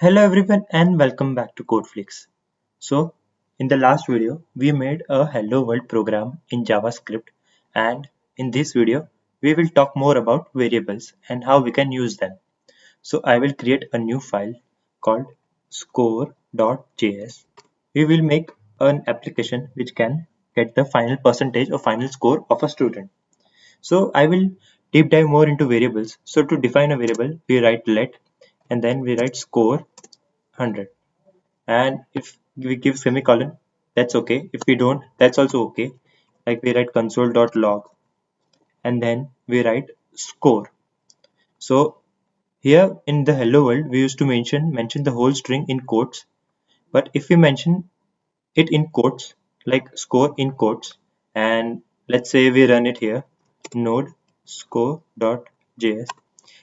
Hello everyone and welcome back to CodeFlix. So in the last video we made a hello world program in JavaScript, and in this video we will talk more about variables and how we can use them. So I will create a new file called score.js. We will make an application which can get the final percentage or final score of a student. So I will deep dive more into variables. So to define a variable we write let and then we write score 100, and if we give semicolon, that's okay. If we don't, that's also okay. Like we write console.log and then we write score. So here in the hello world we used to mention the whole string in quotes, but if we mention it in quotes, like score in quotes, and let's say we run it here, node score.js,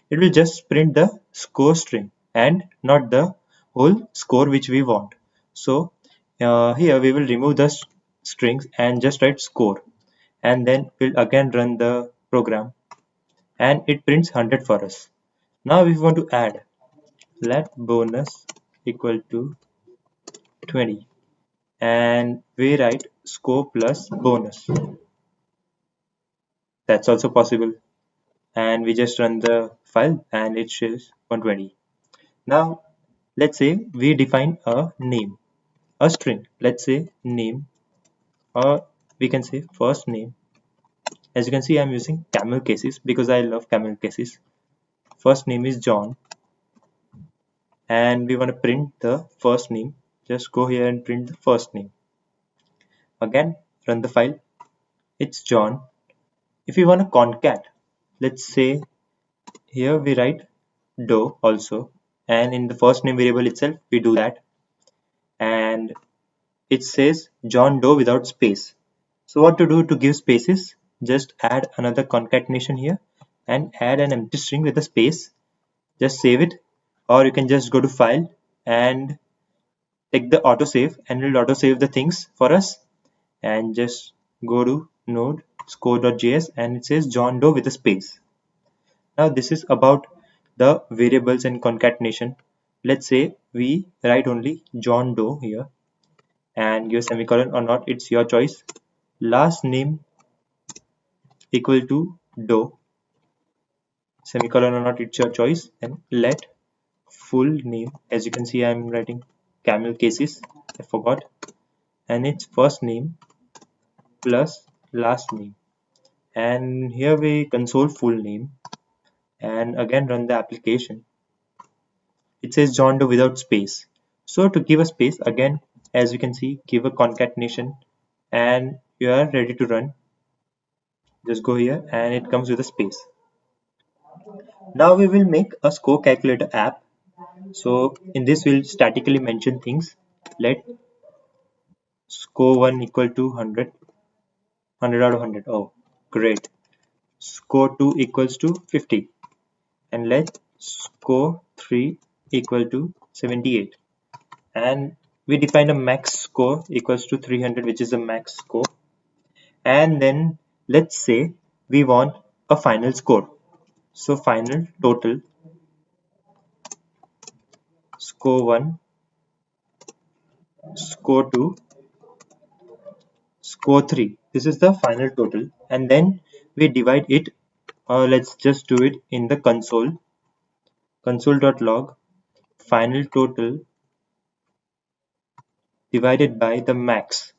it will just print the score string and not the whole score which we want. So here we will remove the strings and just write score, and then we'll again run the program and it prints 100 for us. Now if we want to add, let bonus equal to 20, and we write score plus bonus. That's also possible, and we just run the file and it shows 120. Now let's say we define a name, a string, let's say name, or we can say first name. As you can see, I'm using camel cases because I love camel cases. First name is John, and we want to print the first name. Just go here and print the first name. Again, run the file. It's John. If we want to concat, let's say here we write do also, and in the first name variable itself we do that, and it says John Doe without space. So what to do to give spaces? Just add another concatenation here and add an empty string with a space. Just save it, or you can just go to file and take the autosave, and it will autosave the things for us. And just go to node score.js and it says John Doe with a space. Now this is about the variables and concatenation. Let's say we write only John Doe here and give semicolon or not, it's your choice. Last name equal to Doe, semicolon or not, it's your choice. And let full name, as you can see I'm writing camel cases, I forgot, and it's first name plus last name, and here we console full name and again run the application. It says John Doe without space. So to give a space, again, as you can see, give a concatenation and you are ready to run. Just go here and it comes with a space. Now we will make a score calculator app. So in this we'll statically mention things. Let score 1 equal to 100, 100 out of 100. Oh, great. Score 2 equals to 50, and let score 3 equal to 78. And we define a max score equals to 300, which is the max score. And then let's say we want a final score. So final total score 1, score 2, score 3. This is the final total, and then we divide it. Let's just do it in the console.log final total divided by the max,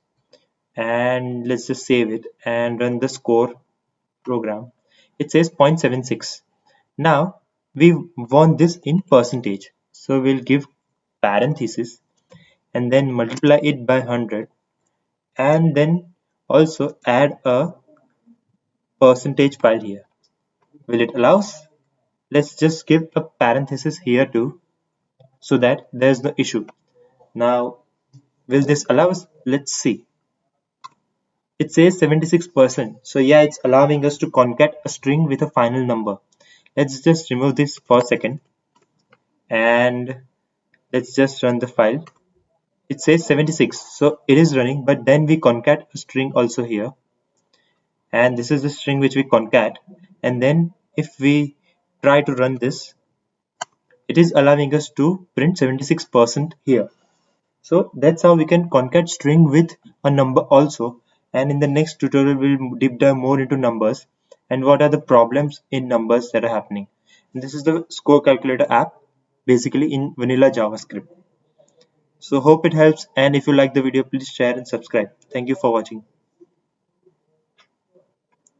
and let's just save it and run the score program. It says 0.76. Now we want this in percentage, so we'll give parenthesis and then multiply it by 100, and then also add a percentage file here. Will it allow us? Let's just give a parenthesis here too, so that there's no issue. Now will this allow us? Let's see. It says 76%, so yeah, it's allowing us to concat a string with a final number. Let's just remove this for a second and let's just run the file. It says 76, so it is running, but then we concat a string also here, and this is the string which we concat. And then if we try to run this, it is allowing us to print 76% here. So that's how we can concat string with a number also. And in the next tutorial, we'll deep dive more into numbers and what are the problems in numbers that are happening. And this is the score calculator app, basically in vanilla JavaScript. So hope it helps. And if you like the video, please share and subscribe. Thank you for watching.